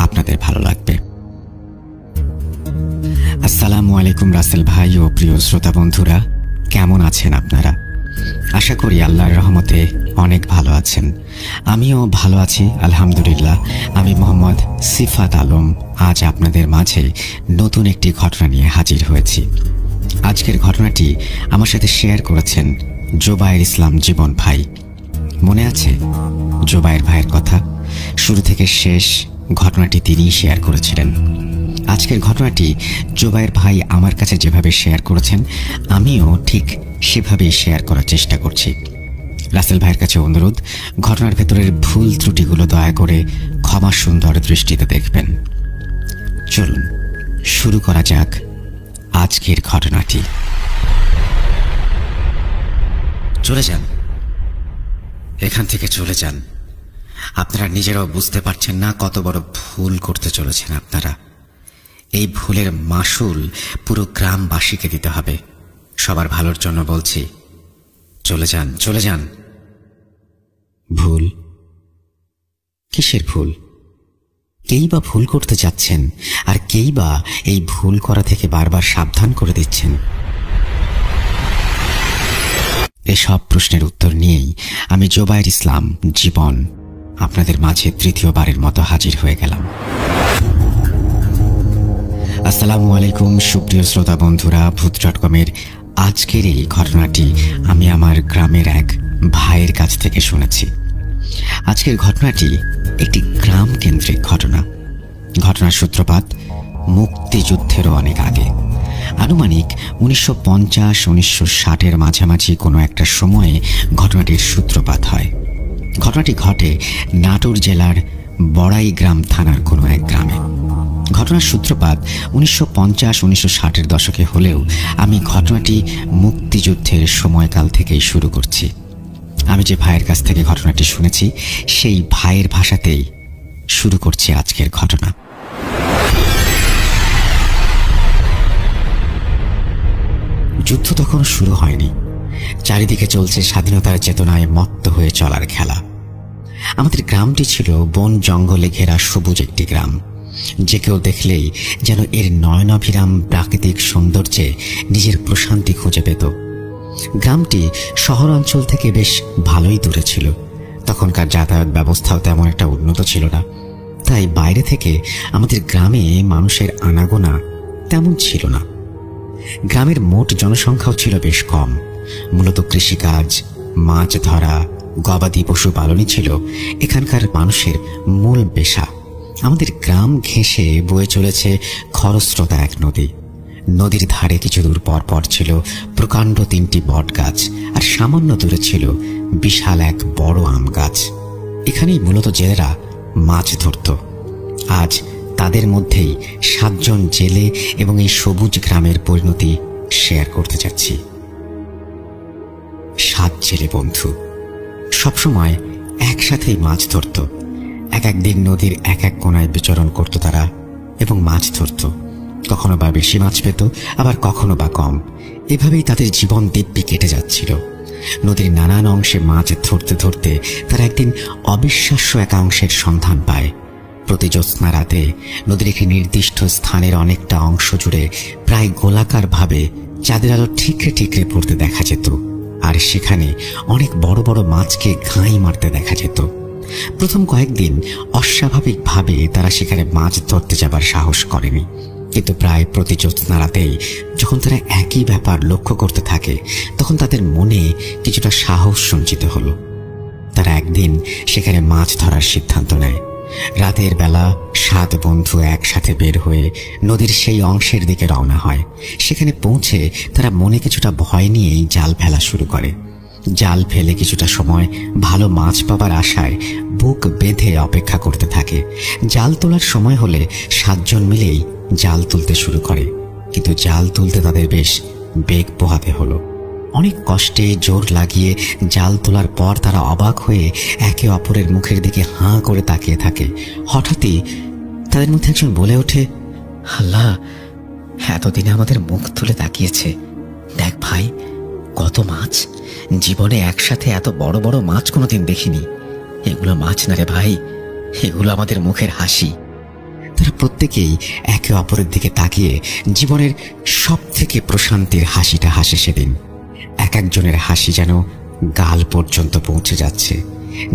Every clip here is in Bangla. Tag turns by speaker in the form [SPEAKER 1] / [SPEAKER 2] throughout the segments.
[SPEAKER 1] আপনাদের ভালো লাগবে। আসসালামু আলাইকুম রাসেল ভাই ও প্রিয় শ্রোতা বন্ধুরা, কেমন আছেন আপনারা? আশা করি আল্লাহর রহমতে অনেক ভালো আছেন। আমিও ভালো আছি আলহামদুলিল্লাহ। আমি মোহাম্মদ সিফাত আলম আজ আপনাদের মাঝে নতুন একটি ঘটনা নিয়ে হাজির হয়েছি। আজকের ঘটনাটি আমার সাথে শেয়ার করেছেন জোবায়ের ইসলাম জীবন ভাই। মনে আছে জোবায়ের ভাইয়ের কথা? শুরু থেকে শেষ ঘটনাটি তিনিই শেয়ার করেছিলেন। আজকের ঘটনাটি জোবায়ের ভাই আমার কাছে যেভাবে শেয়ার করেছেন, আমিও ঠিক সেভাবেই শেয়ার করার চেষ্টা করছি। রাসেল ভাইয়ের কাছে অনুরোধ, ঘটনার ভেতরের ভুল ত্রুটিগুলো দয়া করে ক্ষমা সুন্দর দৃষ্টিতে দেখবেন। চলুন শুরু করা যাক আজকের ঘটনাটি। চলে যান, এখান থেকে চলে যান। আপনারা নিজেরাও বুঝতে পারছেন না কত বড় ভুল করতে চলেছেন আপনারা। এই ভুলের মাসুল পুরো গ্রামবাসীকে দিতে হবে। সবার ভালোর জন্য বলছি, চলে যান, চলে যান। ভুল? কিসের ভুল? কেই বা ভুল করতে যাচ্ছেন, আর কেই বা এই ভুল করা থেকে বারবার সাবধান করে দিচ্ছেন? এসব প্রশ্নের উত্তর নিয়েই আমি জোবায়ের ইসলাম জীবন আপনাদের মাঝে তৃতীয়বারের মতো হাজির হয়ে গেলাম। আসসালামু আলাইকুম সুপ্রিয় শ্রোতা বন্ধুরা, ভূত.কমের আজকের এই ঘটনাটি আমি আমার গ্রামের এক ভাইয়ের কাছ থেকে শুনেছি। আজকের ঘটনাটি একটি গ্রাম কেন্দ্রিক ঘটনা। ঘটনার সূত্রপাত মুক্তিযুদ্ধেরও অনেক আগে, আনুমানিক 1950-1960-এর মাঝামাঝি কোনো একটা সময়ে ঘটনাটির সূত্রপাত হয়। ঘটনাটি ঘটে নাটোর জেলার বড়াই গ্রাম থানার কোনো এক গ্রামে। ঘটনার সূত্রপাত 1950-1960-এর দশকে হলেও আমি ঘটনাটি মুক্তিযুদ্ধের সময়কাল থেকেই শুরু করছি। আমি যে ভাইয়ের কাছ থেকে ঘটনাটি শুনেছি, সেই ভাইয়ের ভাষাতেই শুরু করছি আজকের ঘটনা। যুদ্ধ তখনও শুরু হয়নি। চারিদিকে চলছে স্বাধীনতার চেতনায় মত্ত হয়ে চলার খেলা। আমাদের গ্রামটি ছিল বন জঙ্গলে ঘেরা সবুজ একটি গ্রাম, যে কেউ দেখলেই যেন এর নয়নাভিরাম প্রাকৃতিক সৌন্দর্যে নিজের প্রশান্তি খুঁজে পেত। গ্রামটি শহর অঞ্চল থেকে বেশ ভালোই দূরে ছিল। তখনকার যাতায়াত ব্যবস্থাও তেমন একটা উন্নত ছিল না, তাই বাইরে থেকে আমাদের গ্রামে মানুষের আনাগোনা তেমন ছিল না। গ্রামের মোট জনসংখ্যাও ছিল বেশ কম। মূলত কৃষিকাজ, মাছ ধরা, গবাদি পশু পালনই ছিল এখানকার মানুষের মূল পেশা। আমাদের গ্রাম ঘেঁষে বয়ে চলেছে খরস্রোতা এক নদী। নদীর ধারে কিছু দূর পর পর ছিল প্রকাণ্ড 3টি বট গাছ, আর সামান্য দূরে ছিল বিশাল এক বড় আম গাছ। এখানেই মূলত জেলেরা মাছ ধরত। আজ তাদের মধ্যেই 7 জন জেলে এবং এই সবুজ গ্রামের পরিণতি শেয়ার করতে যাচ্ছি। 7 জেলে বন্ধু সবসময় একসাথেই মাছ ধরত। এক দিন নদীর এক কোণায় বিচরণ করত তারা এবং মাছ ধরত। কখনো বা বেশি মাছ পেত, আবার কখনো বা কম। এভাবেই তাদের জীবন দিব্যি কেটে যাচ্ছিল। নদীর নানান অংশে মাছ ধরতে ধরতে তারা একদিন অবিশ্বাস্য একাংশের সন্ধান পায়। প্রতি জ্যোৎস্না রাতে নদীর একটি নির্দিষ্ট স্থানের অনেকটা অংশ জুড়ে প্রায় গোলাকার ভাবে চাঁদের আলো ঠিকরে ঠিকরে পড়তে দেখা যেত, আর সেখানে অনেক বড় বড় মাছকে ঘাই মারতে দেখা যেত। প্রথম কয়েকদিন অস্বাভাবিকভাবে তারা সেখানে মাছ ধরতে যাবার সাহস করেনি, কিন্তু প্রায় প্রতি জ্যোৎস্না রাতেই যখন তারা একই ব্যাপার লক্ষ্য করতে থাকে, তখন তাদের মনে কিছুটা সাহস সঞ্চিত হলো। তারা একদিন সেখানে মাছ ধরার সিদ্ধান্ত নেয়। রাতের বেলা 7 বন্ধু একসাথে বের হয়ে নদীর সেই অংশের দিকে রওনা হয়। সেখানে পৌঁছে তারা মনে কিছুটা ভয় নিয়েই জাল ফেলা শুরু করে। জাল ফেলে কিছুটা সময় ভালো মাছ পাবার আশায় বুক বেঁধে অপেক্ষা করতে থাকে। জাল তোলার সময় হলে 7 জন মিলেই জাল তুলতে শুরু করে, কিন্তু জাল তুলতে তাদের বেশ বেগ পোহাতে হলো। অনেক কষ্টে জোর লাগিয়ে জাল তোলার পর তারা অবাক হয়ে একে অপরের মুখের দিকে হাঁ করে তাকিয়ে থাকে। হঠাৎই তাদের মধ্যে একজন বলে ওঠে, আল্লাহ, এতদিনে আমাদের মুখ তুলে তাকিয়েছে। দেখ ভাই, কত মাছ! জীবনে একসাথে এত বড় বড় মাছ কোনোদিন দেখিনি। এগুলো মাছ না রে ভাই, এগুলো আমাদের মুখের হাসি। তারা প্রত্যেকেই একে অপরের দিকে তাকিয়ে জীবনের সব থেকে প্রশান্তির হাসিটা হাসে সেদিন। এক একজনের হাসি যেন গাল পর্যন্ত পৌঁছে যাচ্ছে।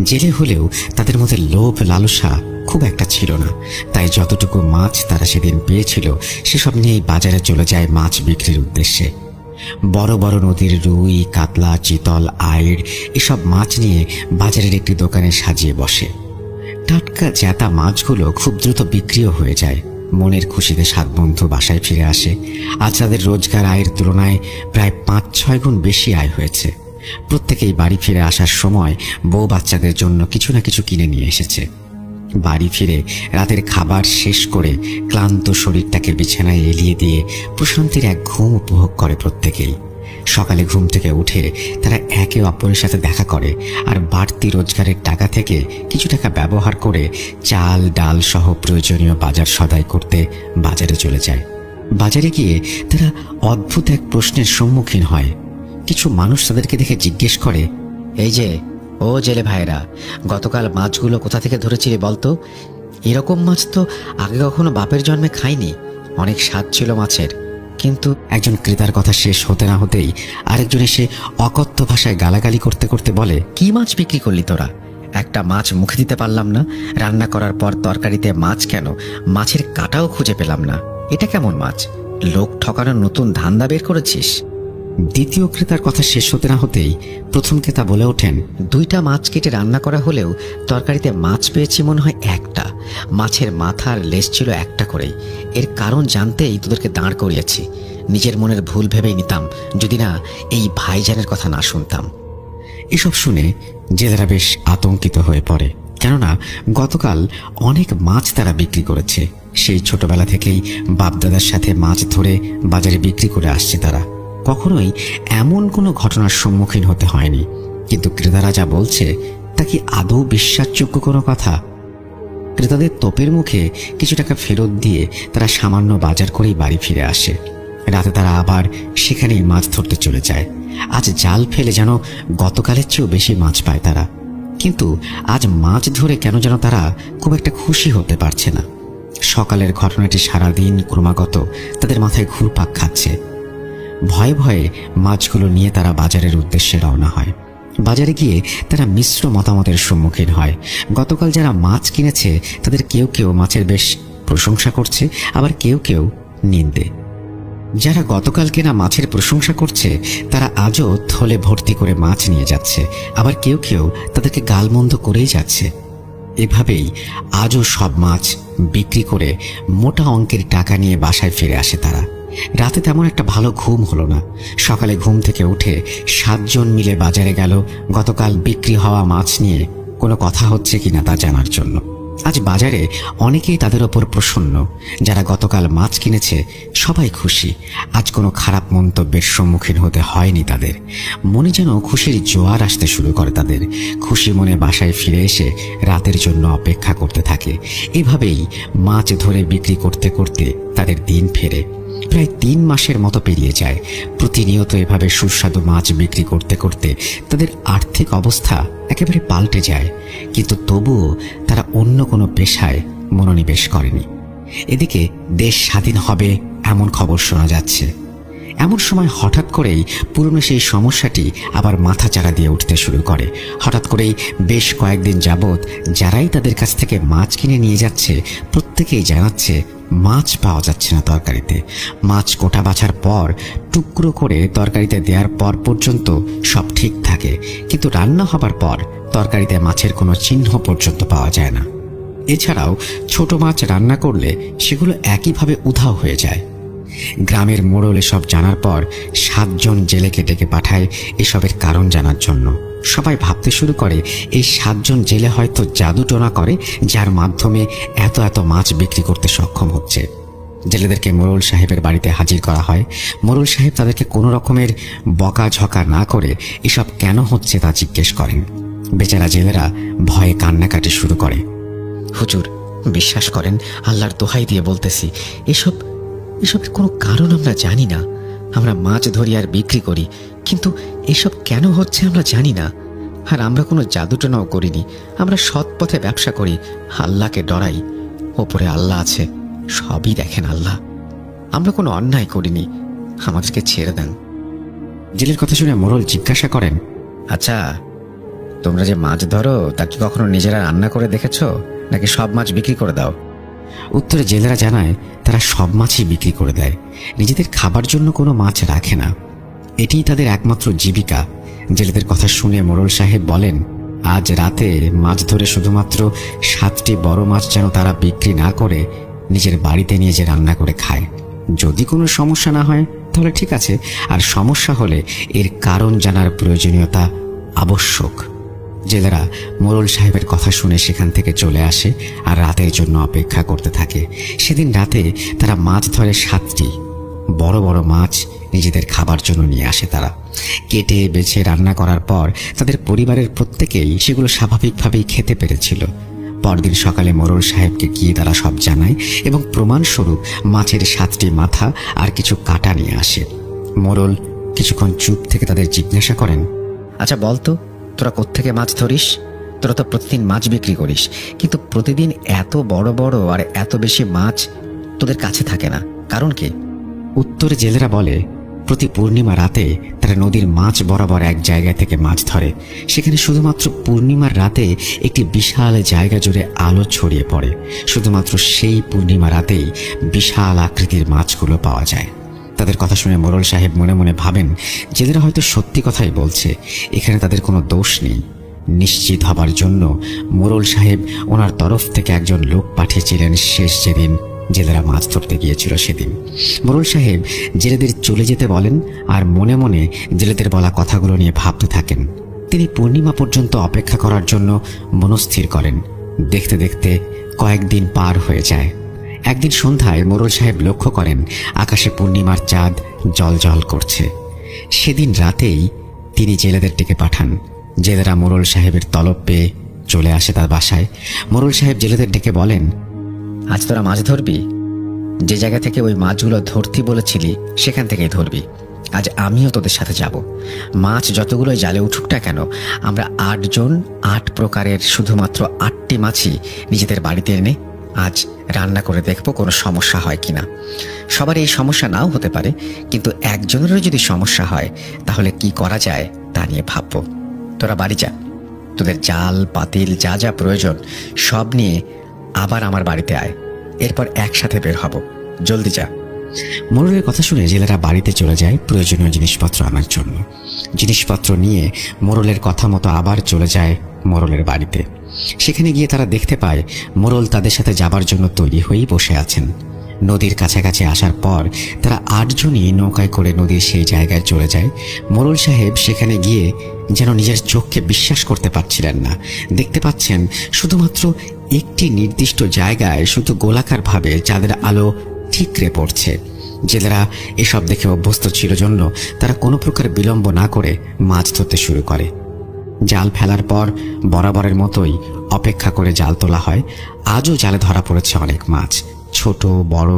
[SPEAKER 1] জেলে হলেও তাদের মধ্যে লোভ লালসা খুব একটা ছিল না, তাই যতটুকু মাছ তারা সেদিন পেয়েছিল সেসব নিয়েই বাজারে চলে যায় মাছ বিক্রির উদ্দেশ্যে। বড় বড় নদীর রুই, কাতলা, চিতল, আইড় এসব মাছ নিয়ে বাজারের একটি দোকানে সাজিয়ে বসে। টাটকা জ্যাতা মাছগুলো খুব দ্রুত বিক্রিও হয়ে যায়। মনের খুশিতে 7 বন্ধু বাসায় ফিরে আসে। আজ তাদের রোজগার আয়ের তুলনায় প্রায় 5-6 গুণ বেশি আয় হয়েছে। প্রত্যেকেই বাড়ি ফিরে আসার সময় বউ বাচ্চাদের জন্য কিছু না কিছু কিনে নিয়ে এসেছে। বাড়ি ফিরে রাতের খাবার শেষ করে ক্লান্ত শরীরটাকে বিছানায় এলিয়ে দিয়ে প্রশান্তির এক ঘুম উপভোগ করে প্রত্যেকেই। সকালে ঘুম থেকে উঠে তারা একে অপরের সাথে দেখা করে আর বাড়তি রোজগারের টাকা থেকে কিছু টাকা ব্যবহার করে চাল ডাল সহ প্রয়োজনীয় বাজার সদাই করতে বাজারে চলে যায়। বাজারে গিয়ে তারা অদ্ভুত এক প্রশ্নের সম্মুখীন হয়। কিছু মানুষ তাদেরকে দেখে জিজ্ঞেস করে, এই যে ও জেলে ভাইরা, গতকাল মাছগুলো কোথা থেকে ধরেছিলি বলতো? এরকম মাছ তো আগে কখনো বাপের জন্মে খাইনি, অনেক স্বাদ ছিল মাছের। কিন্তু একজন ক্রেতার কথা শেষ হতে না হতেই আরেকজন এসে অকথ্য ভাষায় গালাগালি করতে করতে বলে, কি মাছ বিক্রি করলি তোরা? একটা মাছ মুখে দিতে পারলাম না, রান্না করার পর তরকারিতে মাছ কেন, মাছের কাঁটাও খুঁজে পেলাম না। এটা কেমন মাছ? লোক ঠকানোর নতুন ধান্দা বের করেছিস? দ্বিতীয় ক্রেতার কথা শেষ হতে না হতেই প্রথম ক্রেতা বলে ওঠেন, 2টা মাছ কেটে রান্না করা হলেও তরকারিতে মাছ পেয়েছি মনে হয় একটা। মাছের মাথার লেজ ছিল একটা করেই। এর কারণ জানতেই তোদেরকে দাঁড় করিয়েছি। নিজের মনের ভুল ভেবেই নিতাম যদি না এই ভাইজানের কথা না শুনতাম। এসব শুনে জেলেরা বেশ আতঙ্কিত হয়ে পড়ে, কেননা গতকাল অনেক মাছ তারা বিক্রি করেছে। সেই ছোটবেলা থেকেই বাপদাদার সাথে মাছ ধরে বাজারে বিক্রি করে আসছে তারা। কখনোই এমন কোনো ঘটনার সম্মুখীন হতে হয়নি। কিন্তু ক্রেতারা যা বলছে তা কি আদৌ বিশ্বাসযোগ্য কোনো কথা? ক্রেতাদের তোপের মুখে কিছু টাকা ফেরত দিয়ে তারা সামান্য বাজার করেই বাড়ি ফিরে আসে। রাতে তারা আবার সেখানেই মাছ ধরতে চলে যায়। আজ জাল ফেলে যেন গতকালের চেয়েও বেশি মাছ পায় তারা। কিন্তু আজ মাছ ধরে কেন যেন তারা খুব একটা খুশি হতে পারছে না। সকালের ঘটনাটি সারাদিন ক্রমাগত তাদের মাথায় ঘুরপাক খাচ্ছে। ভয়ে ভয়ে মাছগুলো নিয়ে তারা বাজারের উদ্দেশ্যে রওনা হয়। বাজারে গিয়ে তারা মিশ্র মতামতের সম্মুখীন হয়। গতকাল যারা মাছ কিনেছে তাদের কেউ কেউ মাছের বেশ প্রশংসা করছে, আবার কেউ কেউ নিন্দে। যারা গতকাল কেনা মাছের প্রশংসা করছে তারা আজও থলে ভর্তি করে মাছ নিয়ে যাচ্ছে, আবার কেউ কেউ তাদেরকে গালমন্দ করেই যাচ্ছে। এভাবেই আজও সব মাছ বিক্রি করে মোটা অঙ্কের টাকা নিয়ে বাসায় ফিরে আসে তারা। রাতে তেমন একটা ভালো ঘুম হলো না। সকালে ঘুম থেকে উঠে 7 জন মিলে বাজারে গেল গতকাল বিক্রি হওয়া মাছ নিয়ে কোনো কথা হচ্ছে কিনা তা জানার জন্য। আজ বাজারে অনেকেই তাদের ওপর প্রসন্ন। যারা গতকাল মাছ কিনেছে সবাই খুশি। আজ কোনো খারাপ মন্তব্যের সম্মুখীন হতে হয়নি তাদের। মনে যেন খুশির জোয়ার আসতে শুরু করে তাদের। খুশি মনে বাসায় ফিরে এসে রাতের জন্য অপেক্ষা করতে থাকে। এভাবেই মাছ ধরে বিক্রি করতে করতে তাদের দিন ফেরে। প্রায় 3 মাসের মতো পেরিয়ে যায়। প্রতিনিয়ত এভাবে সুস্বাদু মাছ বিক্রি করতে করতে তাদের আর্থিক অবস্থা একেবারে পাল্টে যায়। কিন্তু তবুও তারা অন্য কোনো পেশায় মনোনিবেশ করেনি। এদিকে দেশ স্বাধীন হবে এমন খবর শোনা যাচ্ছে। এমন সময় হঠাৎ করেই পুরনো সেই সমস্যাটি আবার মাথাচাড়া দিয়ে উঠতে শুরু করে। হঠাৎ করেই বেশ কয়েকদিন যাবৎ যারাই তাদের কাছ থেকে মাছ কিনে নিয়ে যাচ্ছে প্রত্যেকেই জানাচ্ছে মাছ পাওয়া যাচ্ছে না তরকারিতে। মাছ কোটা বাছার পর টুকরো করে তরকারিতে দেওয়ার পর পর্যন্ত সব ঠিক থাকে, কিন্তু রান্না হবার পর তরকারিতে মাছের কোনো চিহ্ন পর্যন্ত পাওয়া যায় না। এছাড়াও ছোট মাছ রান্না করলে সেগুলো একইভাবে উধাও হয়ে যায়। গ্রামের মোড়ল এসব জানার পর 7 জন জেলেকে ডেকে পাঠায় এসবের কারণ জানার জন্য। সবাই ভাবতে শুরু করে এই 7 জন জেলে হয়তো জাদু টোনা করে, যার মাধ্যমে এত এত মাছ বিক্রি করতে সক্ষম হচ্ছে। জেলেদেরকে মোড়ল সাহেবের বাড়িতে হাজির করা হয়। মোড়ল সাহেব তাদেরকে কোনো রকমের বকাঝকা না করে এসব কেন হচ্ছে তা জিজ্ঞেস করেন। বেচারা জেলেরা ভয়ে কান্নাকাটি শুরু করে। হুজুর, বিশ্বাস করেন, আল্লাহর দোহাই দিয়ে বলতেছি, এসবের কোনো কারণ আমরা জানি না। আমরা মাছ ধরি আর বিক্রি করি, কিন্তু এসব কেন হচ্ছে আমরা জানি না। আর আমরা কোনো জাদুটোনাও করিনি। আমরা সৎ পথে ব্যবসা করি, আল্লাহকে ডরাই। ওপরে আল্লাহ আছে, সবই দেখেন আল্লাহ, আমরা কোনো অন্যায় করিনি, আমাদেরকে ছেড়ে দেন। জেলের কথা শুনে মোড়ল জিজ্ঞাসা করেন, আচ্ছা, তোমরা যে মাছ ধরো তা কি কখনো নিজেরা রান্না করে দেখেছো, নাকি সব মাছ বিক্রি করে দাও? উত্তরে জেলেরা জানায় তারা সব মাছই বিক্রি করে দেয়, নিজেদের খাবার জন্য কোনো মাছ রাখে না। এটিই তাদের একমাত্র জীবিকা। জেলেদের কথা শুনে মোড়ল সাহেব বলেন, আজ রাতে মাছ ধরে শুধুমাত্র 7টি বড় মাছ যেন তারা বিক্রি না করে নিজের বাড়িতে নিয়ে যে রান্না করে খায়। যদি কোনো সমস্যা না হয় তাহলে ঠিক আছে, আর সমস্যা হলে এর কারণ জানার প্রয়োজনীয়তা আবশ্যক। জেলেরা মোড়ল সাহেবের কথা শুনে সেখান থেকে চলে আসে আর রাতের জন্য অপেক্ষা করতে থাকে। সেদিন রাতে তারা মাছ ধরে 7টি বড় বড় মাছ নিজেদের খাবার জন্য নিয়ে আসে। তারা কেটে বেছে রান্না করার পর তাদের পরিবারের প্রত্যেকেই সেগুলো স্বাভাবিকভাবেই খেতে পেরেছিল। পরদিন সকালে মোড়ল সাহেবকে গিয়ে তারা সব জানায় এবং প্রমাণস্বরূপ মাছের 7টি মাথা আর কিছু কাটা নিয়ে আসে। মোড়ল কিছুক্ষণ চুপ থেকে তাদের জিজ্ঞাসা করেন, আচ্ছা বলতো, তোরা কোত্থেকে মাছ ধরিস? তোরা তো প্রতিদিন মাছ বিক্রি করিস, কিন্তু প্রতিদিন এত বড় বড় আর এত বেশি মাছ তোদের কাছে থাকে না, কারণ কি? উত্তরে জেলেরা বলে, প্রতি পূর্ণিমা রাতে তারা নদীর মাছ বরাবর এক জায়গা থেকে মাছ ধরে। সেখানে শুধুমাত্র পূর্ণিমার রাতে একটি বিশাল জায়গা জুড়ে আলো ছড়িয়ে পড়ে। শুধুমাত্র সেই পূর্ণিমা রাতেই বিশাল আকৃতির মাছগুলো পাওয়া যায়। তাদের কথা শুনে মোড়ল সাহেব মনে মনে ভাবেন, জেলেরা হয়তো সত্যি কথাই বলছে, এখানে তাদের কোনো দোষ নেই। নিশ্চিত হবার জন্য মোড়ল সাহেব ওনার তরফ থেকে একজন লোক পাঠিয়েছিলেন শেষ যেদিন জেলেরা মাছ ধরতে গিয়েছিল সেদিন। মোড়ল সাহেব জেলেদের চলে যেতে বলেন আর মনে মনে জেলেদের বলা কথাগুলো নিয়ে ভাবতে থাকেন। তিনি পূর্ণিমা পর্যন্ত অপেক্ষা করার জন্য মনস্থির করেন। দেখতে দেখতে কয়েকদিন পার হয়ে যায়। একদিন সন্ধ্যায় মোড়ল সাহেব লক্ষ্য করেন আকাশে পূর্ণিমার চাঁদ জ্বলজ্বল করছে। সেদিন রাতেই তিনি জেলেদের ডেকে পাঠান। জেলেরা মোড়ল সাহেবের তলব পেয়ে চলে আসে তার বাসায়। মোড়ল সাহেব জেলেদের ডেকে বলেন, আজ তোরা মাছ ধরবি? যে জায়গা থেকে ওই মাছগুলো ধরতি বলেছিলি সেখান থেকেই ধরবি। আজ আমিও তোদের সাথে যাব। মাছ যতগুলো জালে উঠুক না কেন, আমরা 8 জন 8 প্রকারের শুধুমাত্র 8টি মাছই নিজেদের বাড়িতে এনে আজ রান্না করে দেখবো কোনো সমস্যা হয় কিনা। সবার এই সমস্যা নাও হতে পারে, কিন্তু একজনেরও যদি সমস্যা হয় তাহলে কি করা যায় তা নিয়ে ভাববো। তোরা বাড়ি যা, তোদের জাল পাতিল যা যা প্রয়োজন সব নিয়ে আবার আমার বাড়িতে আয়, এরপর একসাথে বের হব। জলদি যা। মোড়লের কথা শুনে জেলেরা বাড়িতে চলে যায় প্রয়োজনীয় জিনিসপত্র আনার জন্য। জিনিসপত্র নিয়ে মোড়লের কথা মতো আবার চলে যায় মোড়লের বাড়িতে। সেখানে গিয়ে তারা দেখতে পায় মোড়ল তাদের সাথে যাবার জন্য তৈরি হয়েই বসে আছেন। নদীর কাছাকাছি আসার পর তারা 8 জনই নৌকায় করে নদীর সেই জায়গায় চলে যায়। মোড়ল সাহেব সেখানে গিয়ে যেন নিজের চোখকে বিশ্বাস করতে পারছিলেন না। দেখতে পাচ্ছেন শুধুমাত্র একটি নির্দিষ্ট জায়গায় শুধু গোলাকারভাবে চাঁদের আলো ঠিকরে পড়ছে। জেলেরা এসব দেখে অভ্যস্ত ছিল জন্য তারা কোনো প্রকার বিলম্ব না করে মাছ ধরতে শুরু করে। জাল ফেলার পর বরাবরের মতোই অপেক্ষা করে জাল তোলা হয়। আজও জালে ধরা পড়েছে অনেক মাছ, ছোট বড়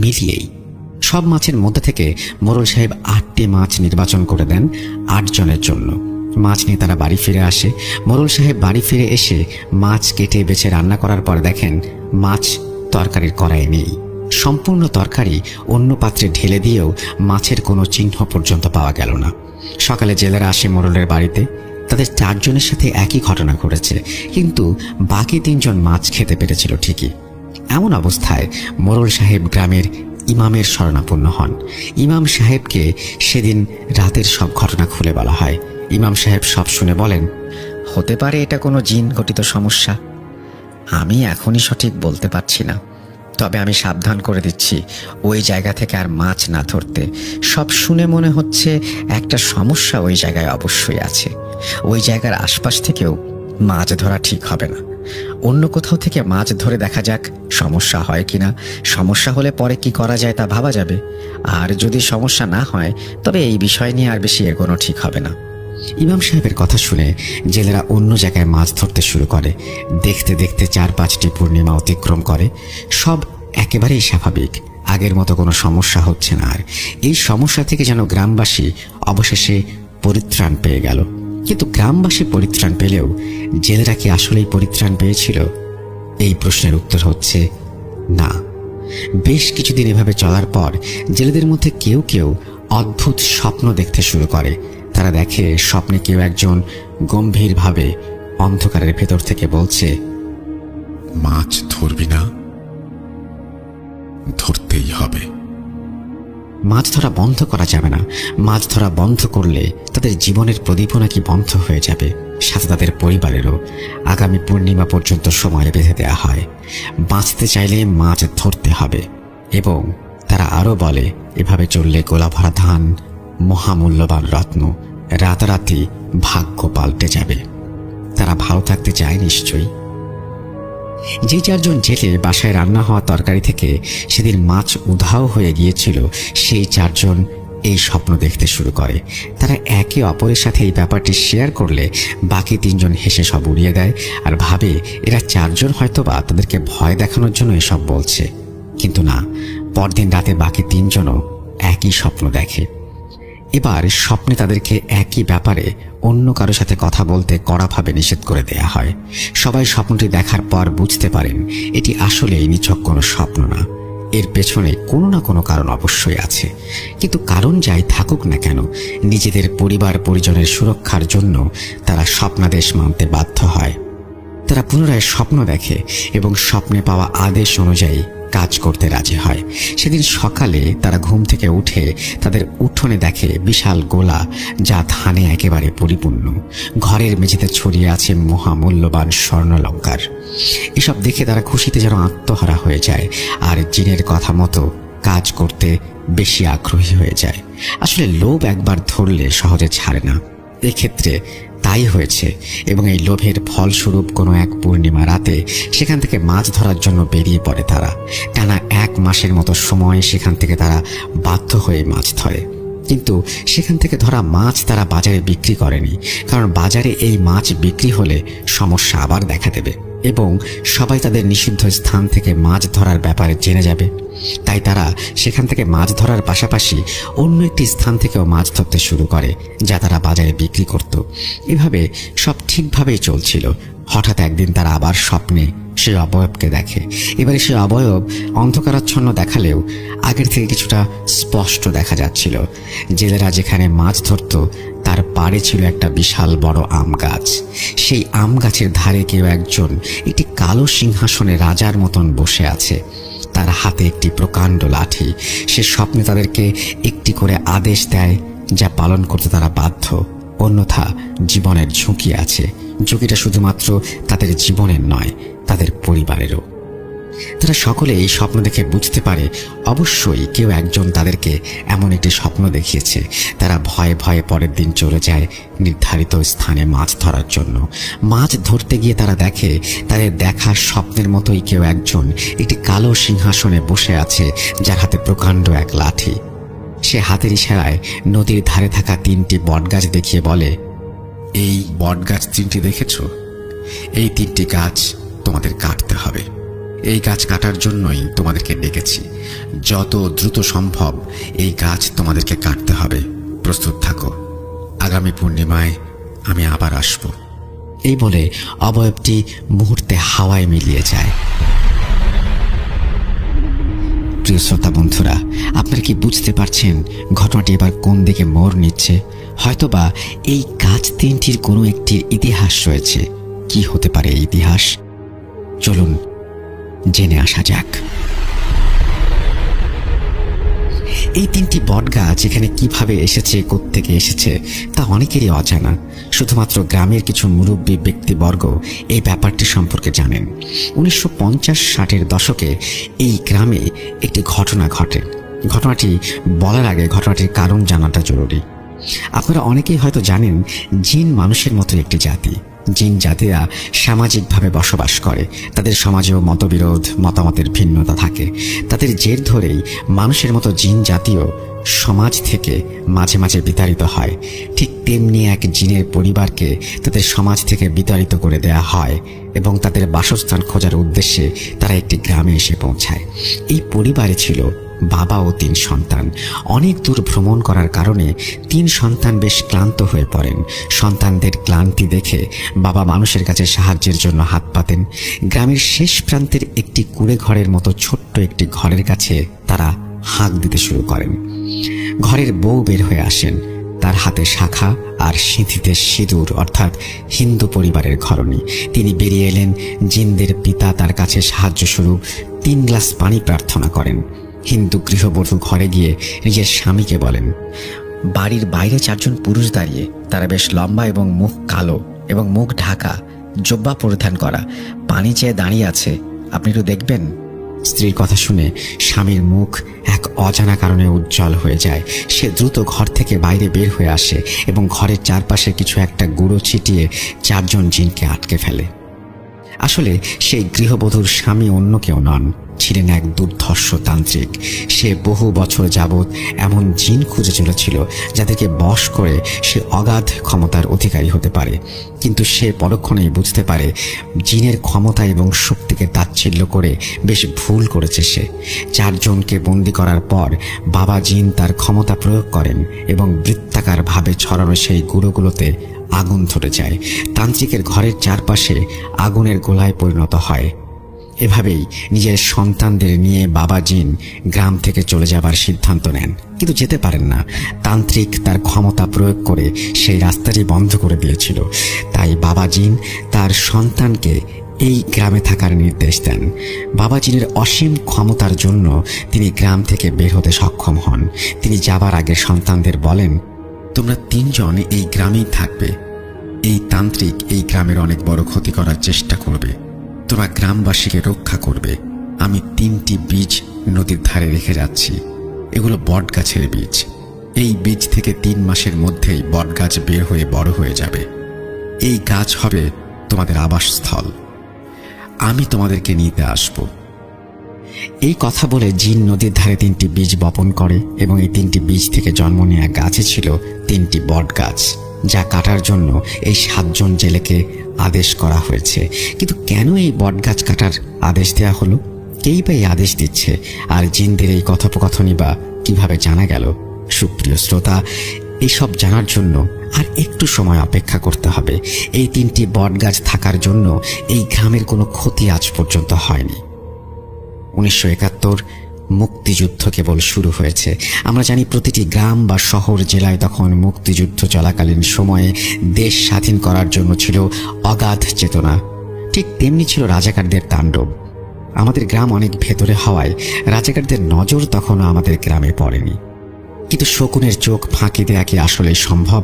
[SPEAKER 1] মিলিয়েই। সব মাছের মধ্যে থেকে মোড়ল সাহেব 8টি মাছ নির্বাচন করে দেন 8 জনের জন্য। মাছ নিয়ে তারা বাড়ি ফিরে আসে। মোড়ল সাহেব বাড়ি ফিরে এসে মাছ কেটে বেছে রান্না করার পর দেখেন মাছ তরকারির কড়াইয়ে নেই। সম্পূর্ণ তরকারি অন্য পাত্রে ঢেলে দিয়েও মাছের কোনো চিহ্ন পর্যন্ত পাওয়া গেল না। সকালে জেলেরা আসে মোড়লের বাড়িতে। তাদের 4 জনের সাথে একই ঘটনা ঘটেছে, কিন্তু বাকি 3 জন মাছ খেতে পেরেছিল ঠিকই। এমন অবস্থায় মোড়ল সাহেব গ্রামের ইমামের শরণাপন্ন হন। ইমাম সাহেবকে সেদিন রাতের সব ঘটনা খুলে বলা হয়। ইমাম সাহেব সব শুনে বলেন, হতে পারে এটা কোনো জিন ঘটিত সমস্যা, আমি এখনই সঠিক বলতে পারছি না, তবে আমি সাবধান করে দিচ্ছি ওই জায়গা থেকে আর মাছ না ধরতে। সব শুনে মনে হচ্ছে একটা সমস্যা ওই জায়গায় অবশ্যই আছে। ওই জায়গার আশপাশ থেকেও মাছ ধরা ঠিক হবে না। অন্য কোথাও থেকে মাছ ধরে দেখা যাক সমস্যা হয় কিনা। সমস্যা হলে পরে কি করা যায় তা ভাবা যাবে। আর যদি সমস্যা না হয় তবে এই বিষয় নিয়ে আর বেশি এগোনো ঠিক হবে না। ইমাম সাহেবের কথা শুনে জেলেরা অন্য জায়গায় মাছ ধরতে শুরু করে। দেখতে দেখতে 4-5টি পূর্ণিমা অতিক্রম করে। সব একেবারেই স্বাভাবিক, আগের মতো কোনো সমস্যা হচ্ছে না। আর এই সমস্যা থেকে যেন গ্রামবাসী অবশেষে পরিত্রাণ পেয়ে গেল। কিন্তু গ্রামবাসী পরিত্রাণ পেলেও জেলেরা কি আসলেই পরিত্রাণ পেয়েছিল? এই প্রশ্নের উত্তর হচ্ছে না। বেশ কিছুদিন এভাবে চলার পর জেলেদের মধ্যে কেউ কেউ অদ্ভুত স্বপ্ন দেখতে শুরু করে। তারা দেখে স্বপ্নে কেউ একজন গম্ভীরভাবে অন্ধকারের ভেতর থেকে বলছে,
[SPEAKER 2] মাছ ধরবি না? ধরতেই হবে।
[SPEAKER 1] মাছ ধরা বন্ধ করা যাবে না। মাছ ধরা বন্ধ করলে তাদের জীবনের প্রদীপ নাকি বন্ধ হয়ে যাবে, সাথে তাদের পরিবারেরও। আগামী পূর্ণিমা পর্যন্ত সময় বেঁধে দেওয়া হয়। বাঁচতে চাইলে মাছ ধরতে হবে। এবং তারা আরও বলে, এভাবে চললে গোলা ভরা ধান, মহামূল্যবান রত্ন রাতারাতি ভাগ্য পাল্টে যাবে। তারা ভালো থাকতে চায় নিশ্চয়ই। যে 4 জন জেলে বাসায় রান্না হওয়া তরকারি থেকে সেদিন মাছ উধাও হয়ে গিয়েছিল, সেই 4 জন এই স্বপ্ন দেখতে শুরু করে। তারা একে অপরের সাথে এই ব্যাপারটি শেয়ার করলে বাকি 3 জন হেসে সব উড়িয়ে দেয় আর ভাবে এরা 4 জন হয়তোবা তাদেরকে ভয় দেখানোর জন্য এসব বলছে। কিন্তু না, পরদিন রাতে বাকি 3 জনও একই স্বপ্ন দেখে। এবার স্বপ্নে তাদেরকে একই ব্যাপারে অন্য কারো সাথে কথা বলতে কড়াভাবে নিষেধ করে দেয়া হয়। সবাই স্বপ্নটি দেখার পর বুঝতে পারেন এটি আসলেই নিছক কোনো স্বপ্ন না, এর পেছনে কোনো না কোনো কারণ অবশ্যই আছে। কিন্তু কারণ যাই থাকুক না কেন, নিজেদের পরিবার পরিজনের সুরক্ষার জন্য তারা স্বপ্নাদেশ মানতে বাধ্য হয়। তারা পুনরায় স্বপ্ন দেখে এবং স্বপ্নে পাওয়া আদেশ অনুযায়ী কাজ করতে রাজি হয়। সেদিন সকালে তারা ঘুম থেকে উঠে তাদের উঠোনে দেখে বিশাল গোলা, যা ধানে একেবারে পরিপূর্ণ। ঘরের মেঝেতে ছড়িয়ে আছে মহামূল্যবান স্বর্ণালঙ্কার। এসব দেখে তারা খুশিতে যেন আত্মহারা হয়ে যায় আর জিনের কথা মতো কাজ করতে বেশি আগ্রহী হয়ে যায়। আসলে লোভ একবার ধরলে সহজে ছাড়ে না। এক্ষেত্রে তাই হয়েছে এবং এই লোভের ফলস্বরূপ কোনো এক পূর্ণিমা রাতে সেখান থেকে মাছ ধরার জন্য বেরিয়ে পড়ে তারা। টানা 1 মাসের মতো সময় সেখান থেকে তারা বাধ্য হয়ে মাছ ধরে। কিন্তু সেখান থেকে ধরা মাছ তারা বাজারে বিক্রি করেনি, কারণ বাজারে এই মাছ বিক্রি হলে সমস্যা আবার দেখা দেবে এবং সবাই তাদের নিষিদ্ধ স্থান থেকে মাছ ধরার ব্যাপারে জেনে যাবে। তাই তারা সেখান থেকে মাছ ধরার পাশাপাশি অন্য একটি স্থান থেকেও মাছ ধরতে শুরু করে, যা তারা বাজারে বিক্রি করত। এভাবে সব ঠিকভাবেই চলছিল। হঠাৎ একদিন তারা আবার স্বপ্নে সেই অবয়বকে দেখে। এবারে সেই অবয়ব অন্ধকারাচ্ছন্ন দেখালেও আগের থেকে কিছুটা স্পষ্ট দেখা যাচ্ছিল। জেলেরা যেখানে মাছ ধরত তার পাড়ে ছিল একটা বিশাল বড় আম গাছ। সেই আম গাছের ধারে কেউ একজন একটি কালো সিংহাসনে রাজার মতন বসে আছে। তার হাতে একটি প্রকাণ্ড লাঠি। সে স্বপ্নে তাদেরকে একটি করে আদেশ দেয়, যা পালন করতে তারা বাধ্য। অন্যথা জীবনের ঝুঁকি আছে। ঝুঁকিটা শুধুমাত্র তাদের জীবনের নয়, তাদের পরিবারেরও। তারা সকলে এই স্বপ্ন দেখে বুঝতে পারে অবশ্যই কেউ একজন তাদেরকে এমন একটি স্বপ্ন দেখিয়েছে। তারা ভয়ে ভয়ে পরের দিন চলে যায় নির্ধারিত স্থানে মাছ ধরার জন্য। মাছ ধরতে গিয়ে তারা দেখে তাদের দেখা স্বপ্নের মতোই কেউ একজন একটি কালো সিংহাসনে বসে আছে, যার হাতে প্রকাণ্ড এক লাঠি। সে হাতের ইশারায় নদীর ধারে থাকা 3টি বটগাছ দেখিয়ে বলে,
[SPEAKER 2] এই বটগাছ 3টি দেখেছ? এই 3টি গাছ তোমাদের কাটতে হবে। এই গাছ কাটার জন্যই তোমাদেরকে ডেকেছি। যত দ্রুত সম্ভব এই গাছ তোমাদেরকে কাটতে হবে। প্রস্তুত থাকো, আগামী পূর্ণিমায় আমি আবার আসব।
[SPEAKER 1] এই বলে অবয়বটি মুহূর্তে হাওয়ায় মিলিয়ে যায়। প্রিয় শ্রোতা বন্ধুরা, আপনারা কি বুঝতে পারছেন ঘটনাটি এবার কোন দিকে মোড় নিচ্ছে? হয়তোবা এই গাছ 3টির কোনো একটির ইতিহাস রয়েছে। কি হতে পারে এই ইতিহাস? চলুন জেনে আসা যাক। এই 3টি বটগাছ এখানে কিভাবে এসেছে, কোত্থেকে এসেছে তা অনেকেরই অজানা। শুধুমাত্র গ্রামের কিছু মুরব্বী ব্যক্তিবর্গ এই ব্যাপারটি সম্পর্কে জানেন। 1950-60-এর দশকে এই গ্রামে একটি ঘটনা ঘটে। ঘটনাটি বলার আগে ঘটনাটির কারণ জানাটা জরুরি। আপনারা অনেকেই হয়তো জানেন, জিন মানুষের মতো একটি জাতি। জিন জাতিরা সামাজিকভাবে বসবাস করে। তাদের সমাজেও মতবিরোধ, মতামতের ভিন্নতা থাকে। তাদের জের ধরেই মানুষের মতো জিন জাতীয় সমাজ থেকে মাঝে মাঝে বিতাড়িত হয়। ঠিক তেমনি এক জিনের পরিবারকে তাদের সমাজ থেকে বিতাড়িত করে দেয়া হয় এবং তাদের বাসস্থান খোঁজার উদ্দেশ্যে তারা একটি গ্রামে এসে পৌঁছায়। এই পরিবারে ছিল বাবা ও 3 সন্তান। অনেক দূর ভ্রমণ করার কারণে 3 সন্তান বেশ ক্লান্ত হয়ে পড়েন। সন্তানদের ক্লান্তি দেখে বাবা মানুষের কাছে সাহায্যের জন্য হাত পাতেন। গ্রামের শেষ প্রান্তের একটি কুঁড়ে ঘরের মতো ছোট্ট একটি ঘরের কাছে তারা হাঁক দিতে শুরু করেন। ঘরের বউ বের হয়ে আসেন, তার হাতে শাখা আর সিঁথিতে সিঁদুর, অর্থাৎ হিন্দু পরিবারের ঘরণী। তিনি বেরিয়ে এলেন। জিনদের পিতা তার কাছে সাহায্য স্বরূপ 3 গ্লাস পানি প্রার্থনা করেন। হিন্দু গৃহবধূ ঘরে গিয়ে নিজের স্বামীকে বলেন, বাড়ির বাইরে 4 জন পুরুষ দাঁড়িয়ে, তারা বেশ লম্বা এবং মুখ কালো এবং মুখ ঢাকা, জব্বা পরিধান করা, পানি চেয়ে দাঁড়িয়ে আছে, আপনি একটু দেখবেন। স্ত্রীর কথা শুনে স্বামীর মুখ এক অজানা কারণে উজ্জ্বল হয়ে যায়। সে দ্রুত ঘর থেকে বাইরে বের হয়ে আসে এবং ঘরের চারপাশে কিছু একটা গুঁড়ো ছিটিয়ে 4 জন জিনকে আটকে ফেলে। আসলে সেই গৃহবধূর স্বামী অন্য কেউ নন, ছিলেন এক দুর্ধর্ষ তান্ত্রিক। সে বহু বছর যাবৎ এমন জিন খুঁজে চলেছিল যাদেরকে বশ করে সে অগাধ ক্ষমতার অধিকারী হতে পারে। কিন্তু সে পরক্ষণেই বুঝতে পারে জিনের ক্ষমতা এবং শক্তিকে তাচ্ছিল্য করে বেশ ভুল করেছে সে। 4 জনকে বন্দী করার পর বাবা জিন তার ক্ষমতা প্রয়োগ করেন এবং বৃত্তাকার ভাবে ছড়ানো সেই গুঁড়োগুলোতে আগুন ধরে যায়। তান্ত্রিকের ঘরের চারপাশে আগুনের গোলায় পরিণত হয়। এভাবেই নিজের সন্তানদের নিয়ে বাবা জিন গ্রাম থেকে চলে যাবার সিদ্ধান্ত নেন, কিন্তু যেতে পারেন না। তান্ত্রিক তার ক্ষমতা প্রয়োগ করে সেই রাস্তাটি বন্ধ করে দিয়েছিল। তাই বাবা জিন তার সন্তানকে এই গ্রামে থাকার নির্দেশ দেন। বাবা জিনের অসীম ক্ষমতার জন্য তিনি গ্রাম থেকে বের হতে সক্ষম হন। তিনি যাবার আগে সন্তানদের বলেন,
[SPEAKER 2] তোমরা 3 জন এই গ্রামেই থাকবে। এই তান্ত্রিক এই গ্রামের অনেক বড় ক্ষতি করার চেষ্টা করবে, তোমরা গ্রামবাসীকে রক্ষা করবে। আমি 3টি বীজ নদীর ধারে রেখে যাচ্ছি, এগুলো বট গাছের বীজ। এই বীজ থেকে 3 মাসের মধ্যেই বট গাছ বের হয়ে বড় হয়ে যাবে। এই গাছ হবে তোমাদের আবাসস্থল, আমি তোমাদেরকে নিতে আসব।
[SPEAKER 1] এই কথা বলে জিন নদীর ধারে 3টি বীজ বপন করে এবং এই 3টি বীজ থেকে জন্ম নেওয়া গাছে ছিল 3টি বট গাছ, যা কাটার জন্য এই 7 জন জেলেকে আদেশ করা হয়েছে। কিন্তু কেন এই বট গাছ কাটার আদেশ দেওয়া হলো? কেই বা এই আদেশ দিচ্ছে? আর জিনদের এই কথোপকথনই বা কিভাবে জানা গেল? সুপ্রিয় শ্রোতা, এইসব জানার জন্য আর একটু সময় অপেক্ষা করতে হবে। এই 3টি বট গাছ থাকার জন্য এই গ্রামের কোনো ক্ষতি আজ পর্যন্ত হয়নি। 1971 মুক্তিযুদ্ধ কেবল শুরু হয়েছে। আমরা জানি প্রতিটি গ্রাম বা শহর জেলায় তখন মুক্তিযুদ্ধ চলাকালীন সময়ে দেশ স্বাধীন করার জন্য ছিল অগাধ চেতনা। ঠিক তেমনি ছিল রাজাকারদের তাণ্ডব। আমাদের গ্রাম অনেক ভেতরে হওয়ায় রাজাকারদের নজর তখনও আমাদের গ্রামে পড়েনি। কিন্তু শকুনের চোখ ফাঁকি দেয়া কি আসলে সম্ভব?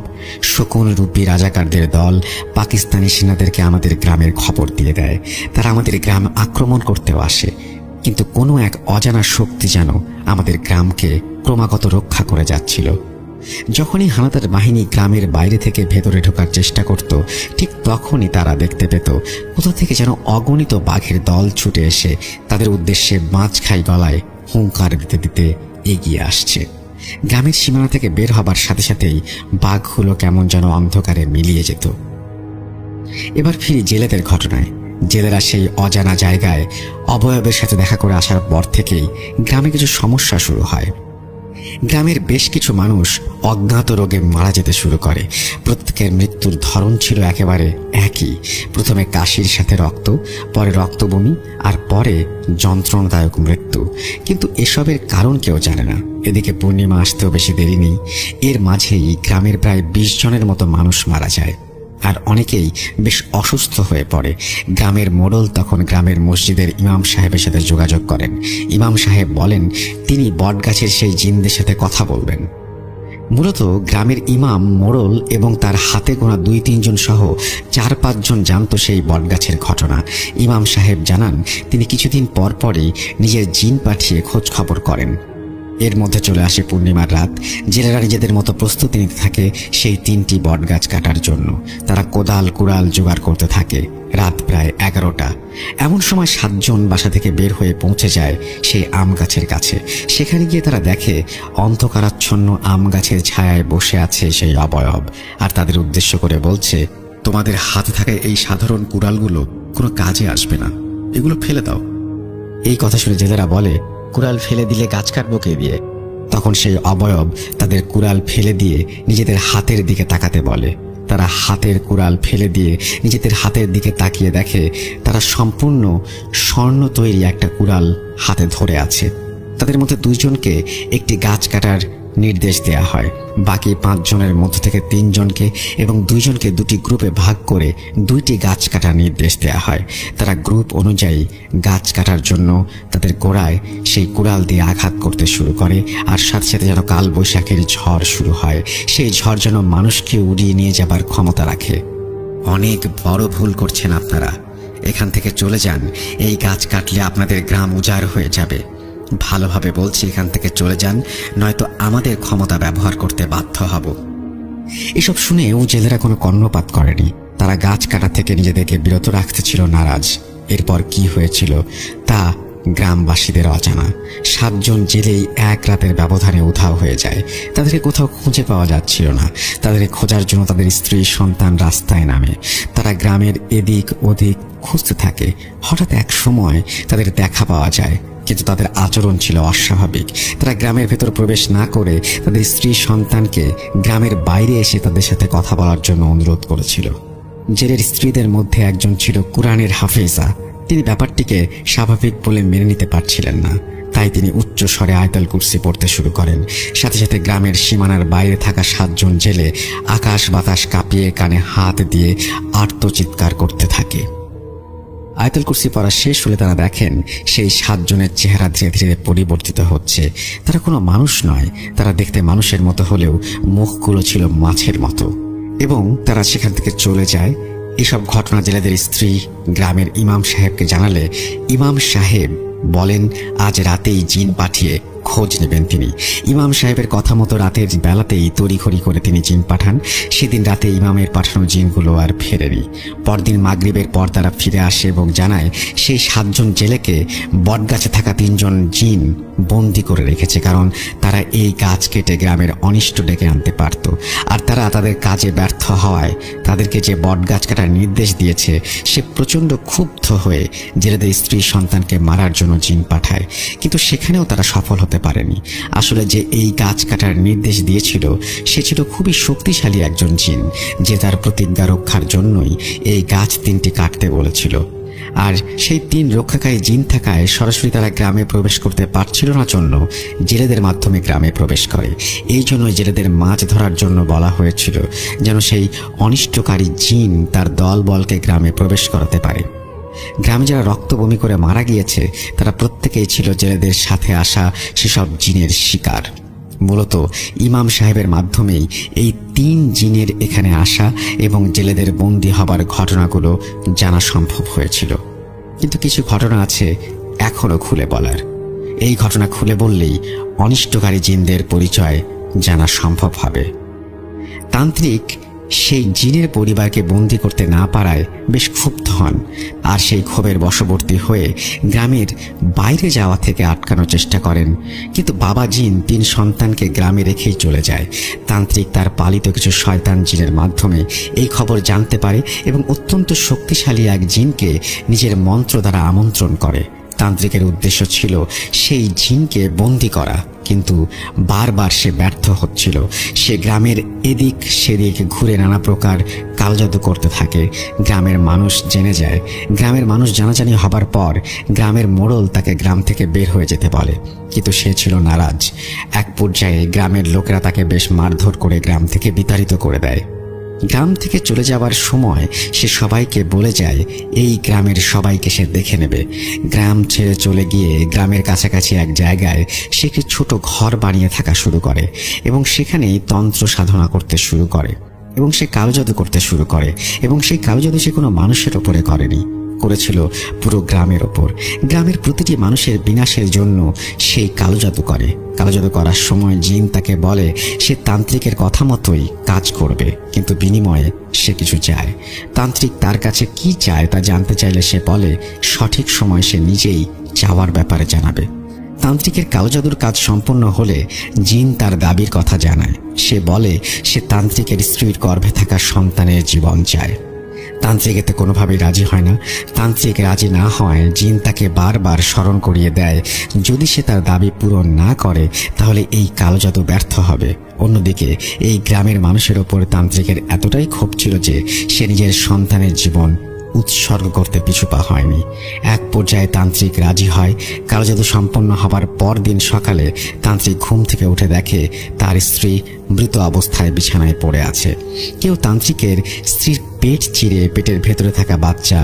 [SPEAKER 1] শকুন রূপী রাজাকারদের দল পাকিস্তানি সেনাদেরকে আমাদের গ্রামের খবর দিয়ে দেয়। তারা আমাদের গ্রাম আক্রমণ করতেও আসে, কিন্তু কোনো এক অজানা শক্তি যেন আমাদের গ্রামকে ক্রমাগত রক্ষা করে যাচ্ছিল। যখনই হানাদার বাহিনী গ্রামের বাইরে থেকে ভেতরে ঢোকার চেষ্টা করত, ঠিক তখনই তারা দেখতে পেত কোথা থেকে যেন অগণিত বাঘের দল ছুটে এসে তাদের উদ্দেশ্যে মাছখাই গলায় হুঙ্কার দিতে দিতে এগিয়ে আসছে। গ্রামের সীমানা থেকে বের হবার সাথে সাথেই বাঘগুলো কেমন যেন অন্ধকারে মিলিয়ে যেত। এবার ফিরি জেলেদের ঘটনায়। জেলেরা সেই অজানা জায়গায় অবয়বের সাথে দেখা করে আসার পর থেকেই গ্রামে কিছু সমস্যা শুরু হয়। গ্রামের বেশ কিছু মানুষ অজ্ঞাত রোগে মারা যেতে শুরু করে। প্রত্যেকের মৃত্যুর ধরন ছিল একেবারে একই। প্রথমে কাশির সাথে রক্ত, পরে রক্তবমি, আর পরে যন্ত্রণাদায়ক মৃত্যু। কিন্তু এসবের কারণ কেউ জানে না। এদিকে পূর্ণিমা আসতেও বেশি দেরি নেই। এর মাঝেই গ্রামের প্রায় 20 জনের মতো মানুষ মারা যায়, আর অনেকেই বেশ অসুস্থ হয়ে পড়ে। গ্রামের মোড়ল তখন গ্রামের মসজিদের ইমাম সাহেবের সাথে যোগাযোগ করেন। ইমাম সাহেব বলেন তিনি বটগাছের সেই জিনদের সাথে কথা বলবেন। মূলত গ্রামের ইমাম, মোড়ল এবং তার হাতে গোনা 2-3 জন সহ 4-5 জন জানত সেই বটগাছের ঘটনা। ইমাম সাহেব জানান তিনি কিছুদিন পর পরই নিজের জিন পাঠিয়ে খোঁজ খবর করেন। এর মধ্যে চলে আসে পূর্ণিমার রাত। জেলেরা নিজেদের মতো প্রস্তুতি নিতে থাকে সেই 3টি বটগাছ কাটার জন্য। তারা কোদাল কুড়াল জোগাড় করতে থাকে। রাত প্রায় 11টা। এমন সময় 7 জন বাসা থেকে বের হয়ে পৌঁছে যায় সেই আম গাছের কাছে। সেখানে গিয়ে তারা দেখে অন্ধকারাচ্ছন্ন আম গাছের ছায়ায় বসে আছে সেই অবয়ব, আর তাদের উদ্দেশ্য করে বলছে,
[SPEAKER 2] তোমাদের হাতে থাকা এই সাধারণ কুড়ালগুলো কোনো কাজে আসবে না, এগুলো ফেলে দাও।
[SPEAKER 1] এই কথা শুনে জেলেরা বলে, কুড়াল ফেলে দিলে গাছ কাটবো কে দিয়ে? তখন সেই অবয়ব তাদের কুড়াল ফেলে দিয়ে নিজেদের হাতের দিকে তাকাতে বলে। তারা হাতের কুড়াল ফেলে দিয়ে নিজেদের হাতের দিকে তাকিয়ে দেখে তারা সম্পূর্ণ স্বর্ণ তৈরি একটা কুড়াল হাতে ধরে আছে। তাদের মধ্যে 2 জনকে একটি গাছ কাটার নির্দেশ দেয়া হয়। বাকি 5 জনের মধ্য থেকে 3 জনকে এবং 2 জনকে 2টি গ্রুপে ভাগ করে 2টি গাছ কাটার নির্দেশ দেয়া হয়। তারা গ্রুপ অনুযায়ী গাছ কাটার জন্য তাদের গোড়ায় সেই কুড়াল দিয়ে আঘাত করতে শুরু করে। আর সাথে সাথে যেন কাল বৈশাখের ঝড় শুরু হয়। সেই ঝড় যেন মানুষকে উড়িয়ে নিয়ে যাবার ক্ষমতা রাখে।
[SPEAKER 2] অনেক বড় ভুল করছেন আপনারা। এখান থেকে চলে যান। এই গাছ কাটলে আপনাদের গ্রাম উজাড় হয়ে যাবে। ভালোভাবে বলছি, এখান থেকে চলে যান, নয়তো আমাদের ক্ষমতা ব্যবহার করতে বাধ্য হব।
[SPEAKER 1] এসব শুনেও জেলেরা কোনো কর্ণপাত করেনি। তারা গাছ কাটা থেকে নিজেদেরকে বিরত রাখতে ছিল নারাজ। এরপর কি হয়েছিল তা গ্রামবাসীদের অজানা। 7 জন জেলেই এক রাতের ব্যবধানে উধাও হয়ে যায়। তাদেরকে কোথাও খুঁজে পাওয়া যাচ্ছিল না। তাদেরকে খোঁজার জন্য তাদের স্ত্রী সন্তান রাস্তায় নামে। তারা গ্রামের এদিক ওদিক খুঁজতে থাকে। হঠাৎ এক সময় তাদের দেখা পাওয়া যায়, কিন্তু তাদের আচরণ ছিল অস্বাভাবিক। তারা গ্রামের ভেতর প্রবেশ না করে তাদের স্ত্রী সন্তানকে গ্রামের বাইরে এসে তাদের সাথে কথা বলার জন্য অনুরোধ করেছিল। জেলের স্ত্রীদের মধ্যে একজন ছিল কোরআনের হাফেজা। তিনি ব্যাপারটিকে স্বাভাবিক বলে মেনে নিতে পারছিলেন না। তাই তিনি উচ্চ স্বরে আয়াতুল কুরসি পড়তে শুরু করেন। সাথে সাথে গ্রামের সীমানার বাইরে থাকা 7 জন জেলে আকাশ বাতাস কাঁপিয়ে কানে হাত দিয়ে আর্তচিৎকার করতে থাকে। আয়াতুল কুরসি পড়া শেষ হলে তারা দেখেন সেই 7 জনের চেহারা ধীরে ধীরে পরিবর্তিত হচ্ছে। তারা কোনো মানুষ নয়। তারা দেখতে মানুষের মতো হলেও মুখগুলো ছিল মাছের মতো। এবং তারা সেখান থেকে চলে যায়। এসব ঘটনা জেলেদের স্ত্রী গ্রামের ইমাম সাহেবকে জানালে ইমাম সাহেব বলেন আজ রাতেই জিন পাঠিয়ে খোঁজ নেবেন তিনি। ইমাম সাহেবের কথা মতো রাতের বেলাতেই তড়িঘড়ি করে তিনি জিন পাঠান। সেদিন রাতে ইমামের পাঠানো জিনগুলো আর ফেরেনি। পরদিন মাগরিবের পর তারা ফিরে আসে এবং জানায় সেই 7 জন জেলেকে বটগাছে থাকা 3 জন জিন বন্দি করে রেখেছে, কারণ তারা এই গাছ কেটে গ্রামের অনিষ্ট ডেকে আনতে পারত। আর তারা তাদের কাজে ব্যর্থ হওয়ায় তাদেরকে যে বটগাছ কাটার নির্দেশ দিয়েছে সে প্রচণ্ড ক্ষুব্ধ হয়ে জেলেদের স্ত্রী সন্তানকে মারার জন্য জিন পাঠায়। কিন্তু সেখানেও তারা সফল হতে পারেনি। আসলে যে এই গাছ কাটার নির্দেশ দিয়েছিল সে ছিল খুবই শক্তিশালী একজন জিন, যে তার প্রতিজ্ঞা রক্ষার জন্যই এই গাছ 3টি কাটতে বলেছিল। আর সেই 3 রক্ষাকারী জিন থাকায় সরাসরি তারা গ্রামে প্রবেশ করতে পারছিল না জন্য জেলেদের মাধ্যমে গ্রামে প্রবেশ করে। এই জন্য জেলেদের মাছ ধরার জন্য বলা হয়েছিল, যেন সেই অনিষ্টকারী জিন তার দলবলকে গ্রামে প্রবেশ করাতে পারে। গ্রামে যারা রক্ত বমি করে মারা গিয়েছে তারা প্রত্যেকেই ছিল জেলেদের সাথে আসা সেসব জিনের শিকার। মূলত ইমাম সাহেবের মাধ্যমেই এই 3 জিনের এখানে আসা এবং জেলেদের বন্দী হবার ঘটনাগুলো জানা সম্ভব হয়েছিল। কিন্তু কিছু ঘটনা আছে এখনো খুলে বলার। এই ঘটনা খুলে বললেই অনিষ্টকারী জিনদের পরিচয় জানা সম্ভব হবে। তান্ত্রিক সেই জিনের পরিবারকে বন্দী করতে না পারায় বেশ ক্ষুব্ধ হন। আর সেই ক্ষোভের বশবর্তী হয়ে গ্রামের বাইরে যাওয়া থেকে আটকানোর চেষ্টা করেন। কিন্তু বাবা জিন 3 সন্তানকে গ্রামে রেখেই চলে যায়। তান্ত্রিক তার পালিত কিছু শয়তান জিনের মাধ্যমে এই খবর জানতে পারে এবং অত্যন্ত শক্তিশালী এক জিনকে নিজের মন্ত্র দ্বারা আমন্ত্রণ করে। তান্ত্রিকের উদ্দেশ্য ছিল সেই জিনকে বন্দী করা, কিন্তু বারবার সে ব্যর্থ হচ্ছিল। সে গ্রামের এদিক সেদিক ঘুরে নানা প্রকার কালজাদু করতে থাকে। গ্রামের মানুষ জেনে যায়। গ্রামের মানুষ জানাজানি হবার পর গ্রামের মোড়ল তাকে গ্রাম থেকে বের হয়ে যেতে বলে, কিন্তু সে ছিল নারাজ। এক পর্যায়ে গ্রামের লোকেরা তাকে বেশ মারধর করে গ্রাম থেকে বিতাড়িত করে দেয়। গ্রাম থেকে চলে যাওয়ার সময় সে সবাইকে বলে যায় এই গ্রামের সবাইকে সে দেখে নেবে। গ্রাম ছেড়ে চলে গিয়ে গ্রামের কাছাকাছি এক জায়গায় সে একটি ছোট ঘর বানিয়ে থাকা শুরু করে এবং সেখানেই তন্ত্র সাধনা করতে শুরু করে এবং সে কালজাদু করতে শুরু করে। এবং সেই কালজাদু সে কোনো মানুষের ওপরে করেনি, করেছিল পুরো গ্রামের ওপর। গ্রামের প্রতিটি মানুষের বিনাশের জন্য সেই কালজাদু করে। কালজাদু করার সময় জিন তাকে বলে সে তান্ত্রিকের কথা মতোই কাজ করবে, কিন্তু বিনিময়ে সে কিছু চায়। তান্ত্রিক তার কাছে কি চায় তা জানতে চাইলে সে বলে সঠিক সময় সে নিজেই চাওয়ার ব্যাপারে জানাবে। তান্ত্রিকের কালজাদুর কাজ সম্পন্ন হলে জিন তার দাবির কথা জানায়। সে বলে সে তান্ত্রিকের স্ত্রীর গর্ভে থাকা সন্তানের জীবন চায়। তান্ত্রিক এতে কোনোভাবেই রাজি হয় না। তান্ত্রিক রাজি না হওয়ায় জিন তাকে বারবার স্মরণ করিয়ে দেয় যদি সে তার দাবি পূরণ না করে তাহলে এই কালো জাদু ব্যর্থ হবে। অন্যদিকে এই গ্রামের মানুষের ওপর তান্ত্রিকের এতটাই ক্ষোভ ছিল যে সে নিজের সন্তানের জীবন উৎসর্গ করতে পিছুপা হয়নি। এক পর্যায়ে তান্ত্রিক রাজি হয়। কালো জাদু সম্পন্ন হবার পর দিন সকালে তান্ত্রিক ঘুম থেকে উঠে দেখে তার স্ত্রী মৃত অবস্থায় বিছানায় পড়ে আছে। কেউ তান্ত্রিকের স্ত্রীর পেট চিরে পেটের ভেতরে থাকা বাচ্চা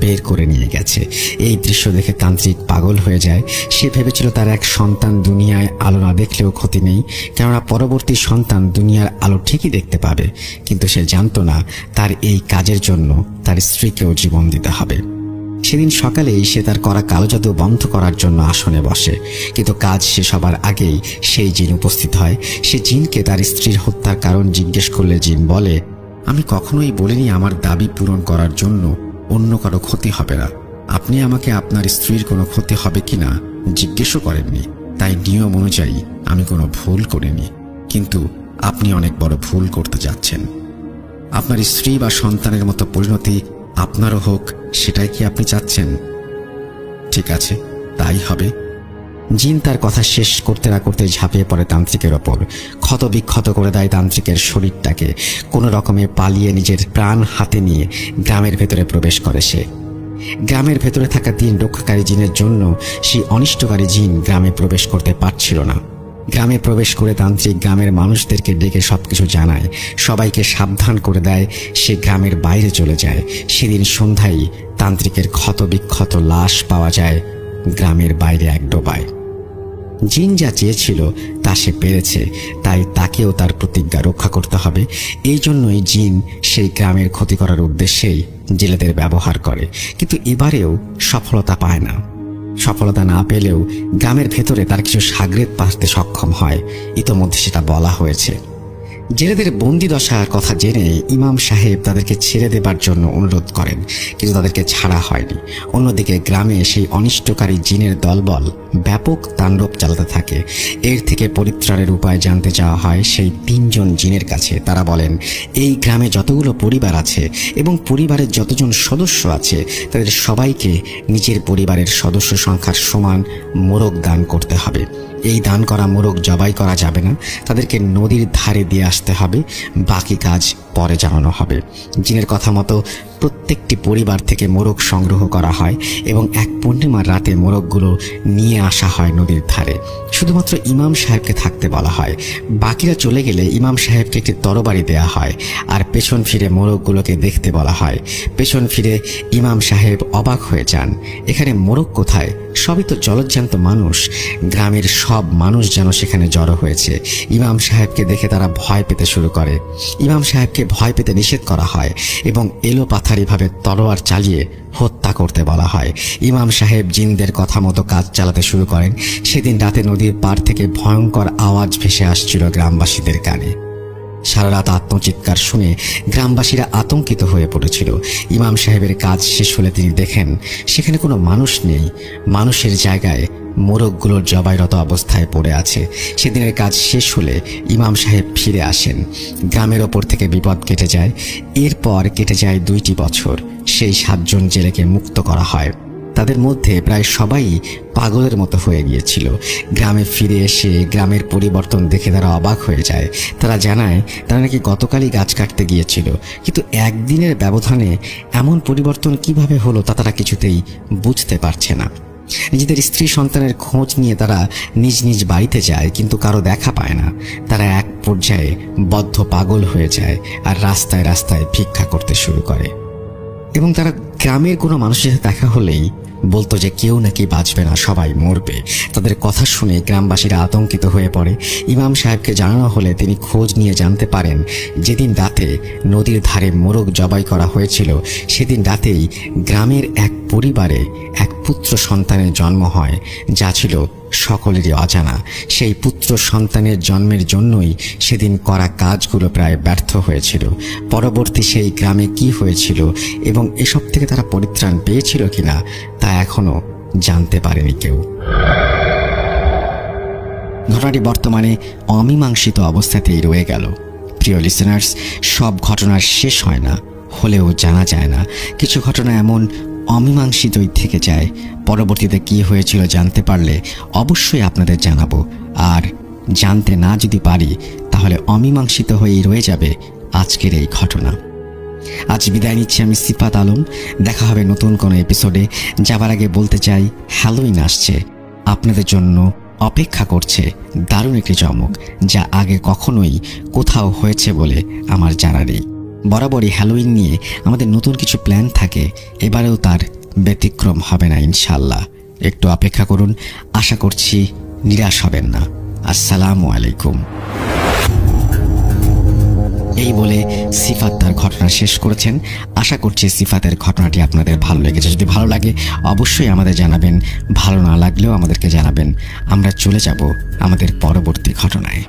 [SPEAKER 1] বের করে নিয়ে গেছে। এই দৃশ্য দেখে তান্ত্রিক পাগল হয়ে যায়। সে ভেবেছিল তার এক সন্তান দুনিয়ায় আলো না দেখলেও ক্ষতি নেই, কেননা পরবর্তী সন্তান দুনিয়ার আলো ঠিকই দেখতে পাবে। কিন্তু সে জানত না তার এই কাজের জন্য তার স্ত্রীকেও জীবন দিতে হবে। সেদিন সকালেই সে তার করা কালো জাদু বন্ধ করার জন্য আসনে বসে, কিন্তু কাজ শেষ হবার আগেই সেই জিন উপস্থিত হয়। সে জিনকে তার স্ত্রীর হত্যার কারণ জিজ্ঞেস করলে জিন বলে,
[SPEAKER 2] আমি কখনোই বলিনি আমার দাবি পূরণ করার জন্য অন্য কারো ক্ষতি হবে না। আপনি আমাকে আপনার স্ত্রীর কোনো ক্ষতি হবে কিনা জিজ্ঞেসও করেননি, তাই নিয়ম অনুযায়ী আমি কোনো ভুল করিনি। কিন্তু আপনি অনেক বড় ভুল করতে যাচ্ছেন। আপনার স্ত্রী বা সন্তানের মতো পরিণতি আপনারও হোক, সেটাই কি আপনি চাচ্ছেন? ঠিক আছে, তাই হবে।
[SPEAKER 1] জিন তার কথা শেষ করতে না করতে ঝাঁপিয়ে পড়ে তান্ত্রিকের ওপর, ক্ষত বিক্ষত করে দেয় তান্ত্রিকের শরীরটাকে। কোনো রকমে পালিয়ে নিজের প্রাণ হাতে নিয়ে গ্রামের ভেতরে প্রবেশ করে সে। গ্রামের ভেতরে থাকা 3 রক্ষাকারী জিনের জন্য সেই অনিষ্টকারী জিন গ্রামে প্রবেশ করতে পারছিল না। গ্রামে প্রবেশ করে তান্ত্রিক গ্রামের মানুষদেরকে ডেকে সবকিছু জানায়, সবাইকে সাবধান করে দেয়। সে গ্রামের বাইরে চলে যায়। সেদিন সন্ধ্যায় তান্ত্রিকের ক্ষত বিক্ষত লাশ পাওয়া যায় গ্রামের বাইরে এক ডোবায়। জিন যা চেয়েছিল তা সে পেরেছে, তাই তাকেও তার প্রতিজ্ঞা রক্ষা করতে হবে। এই জন্যই জিন সেই গ্রামের ক্ষতি করার উদ্দেশ্যেই জেলেদের ব্যবহার করে, কিন্তু এবারেও সফলতা পায় না। সফলতা না পেলেও গ্রামের ভেতরে তার কিছু সাগরেদ পাঠাতে সক্ষম হয়। ইতোমধ্যে সেটা বলা হয়েছে। জেলেদের বন্দি দশার কথা জেনে ইমাম সাহেব তাদেরকে ছেড়ে দেবার জন্য অনুরোধ করেন, কিন্তু তাদেরকে ছাড়া হয়নি। অন্যদিকে গ্রামে সেই অনিষ্টকারী জিনের দলবল ব্যাপক তাণ্ডব চালাতে থাকে। এর থেকে পরিত্রাণের উপায় জানতে চাওয়া হয় সেই 3 জন জিনের কাছে। তারা বলেন, এই গ্রামে যতগুলো পরিবার আছে এবং পরিবারের যতজন সদস্য আছে তাদের সবাইকে নিজের পরিবারের সদস্য সংখ্যার সমান মোরগ দান করতে হবে। এই দান করা মোরগ জবাই করা যাবে না, তাদেরকে নদীর ধারে দিয়ে আসতে হবে। বাকি কাজ পরে জানানো হবে। জিনের কথা মতো প্রত্যেকটি পরিবার থেকে মোরগ সংগ্রহ করা হয় এবং এক পূর্ণিমার রাতে মোরগগুলো নিয়ে আসা হয় নদীর ধারে। শুধুমাত্র ইমাম সাহেবকে থাকতে বলা হয়। বাকিরা চলে গেলে ইমাম সাহেবকে একটি তরবারি দেয়া হয় আর পেছন ফিরে মোরগগুলোকে দেখতে বলা হয়। পেছন ফিরে ইমাম সাহেব অবাক হয়ে যান, এখানে মোরগ কোথায়? সবই তো জলজ্জান্ত মানুষ। গ্রামের সব মানুষ যেন সেখানে জড়ো হয়েছে। ইমাম সাহেবকে দেখে তারা ভয় পেতে শুরু করে। ইমাম সাহেবকে ভয় পেতে নিষেধ করা হয় এবং এলোপাথারিভাবে তলোয়ার চালিয়ে হত্যা করতে বলা হয়। ইমাম সাহেব জিনদের কথা মতো কাজ চালাতে শুরু করেন। সেদিন রাতে নদীর পাড় থেকে ভয়ঙ্কর আওয়াজ ভেসে আসছিল গ্রামবাসীদের কানে। সারা রাত আত্মচিৎকার শুনে গ্রামবাসীরা আতঙ্কিত হয়ে পড়েছিল। ইমাম সাহেবের কাজ শেষ হলে তিনি দেখেন সেখানে কোনো মানুষ নেই। মানুষের জায়গায় মোরগগুলোর জবাইরত অবস্থায় পড়ে আছে। সেদিনের কাজ শেষ হলে ইমাম সাহেব ফিরে আসেন। গ্রামের ওপর থেকে বিপদ কেটে যায়। এরপর কেটে যায় 2টি বছর। সেই 7 জন জেলেকে মুক্ত করা হয়। তাদের মধ্যে প্রায় সবাই পাগলের মতো হয়ে গিয়েছিল। গ্রামে ফিরে এসে গ্রামের পরিবর্তন দেখে তারা অবাক হয়ে যায়। তারা জানায় তারা নাকি গতকালই গাছ কাটতে গিয়েছিল, কিন্তু একদিনের ব্যবধানে এমন পরিবর্তন কিভাবে হলো তা তারা কিছুতেই বুঝতে পারছে না। নিজেদের স্ত্রী সন্তানের খোঁজ নিয়ে তারা নিজ নিজ বাড়িতে যায়, কিন্তু কারো দেখা পায় না। তারা এক পর্যায়ে বদ্ধ পাগল হয়ে যায় আর রাস্তায় রাস্তায় ভিক্ষা করতে শুরু করে। এবং তারা গ্রামের কোনো মানুষের সাথে দেখা হলেই বলতো যে কেউ নাকি বাঁচবে না, সবাই মরবে। তাদের কথা শুনে গ্রামবাসীরা আতঙ্কিত হয়ে পড়ে। ইমাম সাহেবকে জানানো হলে তিনি খোঁজ নিয়ে জানতে পারেন যেদিন রাতে নদীর ধারে মোরগ জবাই করা হয়েছিল সেদিন রাতেই গ্রামের এক পরিবারে এক পুত্র সন্তানের জন্ম হয়, যা ছিল সকলেরই অজানা। সেই পুত্র সন্তানের জন্মের জন্যই সেদিন করা কাজগুলো প্রায় ব্যর্থ হয়েছিল। পরবর্তী সেই গ্রামে কি হয়েছিল এবং এসব থেকে তারা পরিত্রাণ পেয়েছিল কিনা তা এখনো জানতে পারেনি কেউ। ঘটনাটি বর্তমানে অমীমাংসিত অবস্থাতেই রয়ে গেল। প্রিয় লিসেনার্স, সব ঘটনার শেষ হয় না, হলেও জানা যায় না। কিছু ঘটনা এমন অমীমাংসিতই থেকে যায়। পরবর্তীতে কি হয়েছিল জানতে পারলে অবশ্যই আপনাদের জানাবো, আর জানতে না যদি পারি তাহলে অমীমাংসিত হয়েই রয়ে যাবে আজকের এই ঘটনা। আজ বিদায় নিচ্ছি আমি সিফাত আলম। দেখা হবে নতুন কোনো এপিসোডে। যাবার আগে বলতে চাই, হ্যালোইন আসছে, আপনাদের জন্য অপেক্ষা করছে দারুণ একটি চমক, যা আগে কখনোই কোথাও হয়েছে বলে আমার জানা নেই। বরাবরই হ্যালোইন নিয়ে আমাদের নতুন কিছু প্ল্যান থাকে, এবারেও তার ব্যতিক্রম হবে না ইনশাল্লাহ। একটু অপেক্ষা করুন, আশা করছি নিরাশ হবেন না। আসসালামু আলাইকুম। এই বলে সিফাত তার ঘটনা শেষ করেছেন। আশা করছি সিফাতের ঘটনাটি আপনাদের ভালো লেগেছে। যদি ভালো লাগে অবশ্যই আমাদের জানাবেন, ভালো না লাগলেও আমাদেরকে জানাবেন। আমরা চলে যাব আমাদের পরবর্তী ঘটনায়।